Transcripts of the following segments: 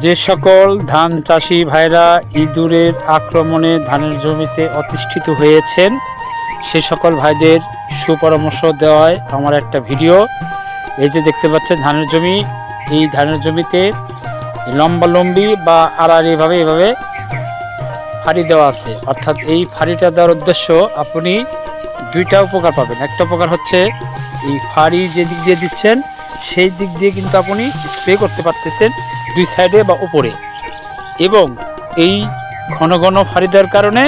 যে সকল ধান চাষি ভাইরা ইঁদুরের আক্রমণে ধানের জমিতে অতিষ্ঠিত হয়েছেন সে সকল ভাইদের সুপরামর্শ দেওয়ায় আমার একটা ভিডিও। এই যে দেখতে পাচ্ছেন ধানের জমি, এই ধানের জমিতে লম্বালম্বি বা আড়াআড়িভাবে এভাবে ফাড়ি দেওয়া আছে। অর্থাৎ এই ফাড়িটা দেওয়ার উদ্দেশ্য আপনি দুইটা উপকার পাবেন। একটা উপকার হচ্ছে এই ফাড়ি যে দিক দিয়ে দিচ্ছেন সেই দিক দিয়ে কিন্তু আপনি স্প্রে করতে পারতেছেন দুই সাইডে বা উপরে, এবং এই ঘন ঘন ফাড়ি দেওয়ার কারণে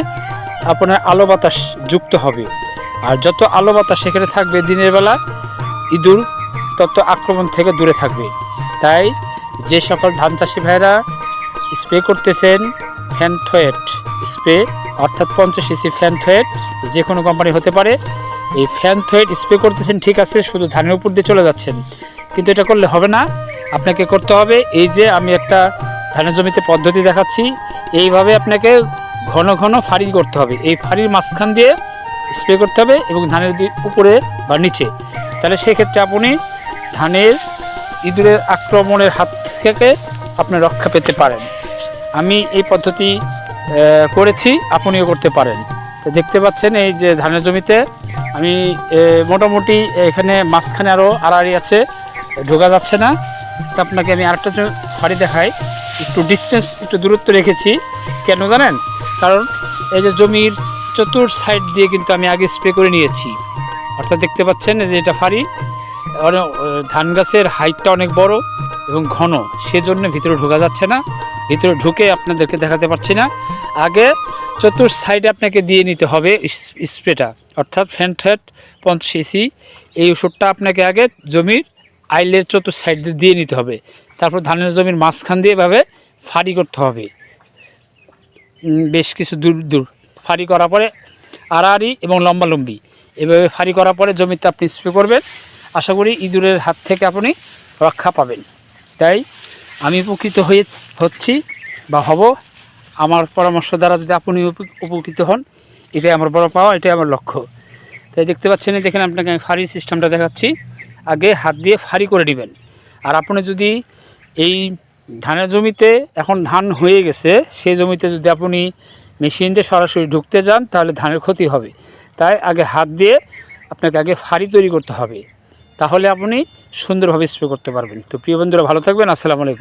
আপনার আলো বাতাস যুক্ত হবে। আর যত আলো বাতাস সেখানে থাকবে দিনের বেলা ইঁদুর তত আক্রমণ থেকে দূরে থাকবে। তাই যে সকল ধান চাষি ভাইরা স্প্রে করতেছেন ফ্যানথয়েট স্প্রে, অর্থাৎ 50 cc ফ্যানথয়েট, যে কোনো কোম্পানি হতে পারে, এই ফ্যানথয়েট স্প্রে করতেছেন ঠিক আছে, শুধু ধানের উপর দিয়ে চলে যাচ্ছেন, কিন্তু এটা করলে হবে না। আপনাকে করতে হবে এই যে আমি একটা ধানের জমিতে পদ্ধতি দেখাচ্ছি, এইভাবে আপনাকে ঘন ঘন ফাড়ি করতে হবে। এই ফাড়ির মাঝখান দিয়ে স্প্রে করতে হবে এবং ধানের উপরে বা নিচে, তাহলে সেক্ষেত্রে আপনি ধানের ইঁদুরের আক্রমণের হাত থেকে আপনি রক্ষা পেতে পারেন। আমি এই পদ্ধতি করেছি, আপনিও করতে পারেন। তো দেখতে পাচ্ছেন এই যে ধানের জমিতে আমি মোটামুটি এখানে মাঝখানে আরও আড়াআড়ি আছে, ঢোকা যাচ্ছে না। তো আপনাকে আমি আরেকটা ফাড়ি দেখাই, একটু ডিস্টেন্স একটু দূরত্ব রেখেছি। কেন জানেন? কারণ এই যে জমির চতুর সাইড দিয়ে কিন্তু আমি আগে স্প্রে করে নিয়েছি। অর্থাৎ দেখতে পাচ্ছেন যে এটা ফাড়ি, ধান গাছের হাইটটা অনেক বড় এবং ঘন, সেজন্য ভিতরে ঢোকা যাচ্ছে না, ভিতরে ঢুকে আপনাদেরকে দেখাতে পারছি না। আগে চতুর সাইডে আপনাকে দিয়ে নিতে হবে স্প্রেটা, অর্থাৎ ফ্যানথয়েট 50 cc। এই ওষুধটা আপনাকে আগে জমির আইলের চতুর সাইড দিয়ে নিতে হবে, তারপর ধানের জমির মাঝখান দিয়ে এভাবে ফাড়ি করতে হবে। বেশ কিছু দূর দূর ফাড়ি করার পরে আড়াআড়ি এবং লম্বালম্বি এভাবে ফাড়ি করার পরে জমিতে আপনি স্প্রে করবেন। আশা করি ইঁদুরের হাত থেকে আপনি রক্ষা পাবেন। তাই আমি উপকৃত হচ্ছি বা হব, আমার পরামর্শ দ্বারা যদি আপনি উপকৃত হন, এটাই আমার বড় পাওয়া, এটাই আমার লক্ষ্য। তাই দেখতে পাচ্ছেন, দেখেন আপনাকে আমি ফাড়ি সিস্টেমটা দেখাচ্ছি। আগে হাত দিয়ে ফাড়ি করে নেবেন। আর আপনি যদি এই ধানের জমিতে এখন ধান হয়ে গেছে, সেই জমিতে যদি আপনি মেশিন দিয়ে সরাসরি ঢুকতে যান তাহলে ধানের ক্ষতি হবে। তাই আগে হাত দিয়ে আপনাকে আগে ফাড়ি তৈরি করতে হবে, তাহলে আপনি সুন্দরভাবে স্প্রে করতে পারবেন। তো প্রিয় বন্ধুরা, ভালো থাকবেন। আসসালামু আলাইকুম।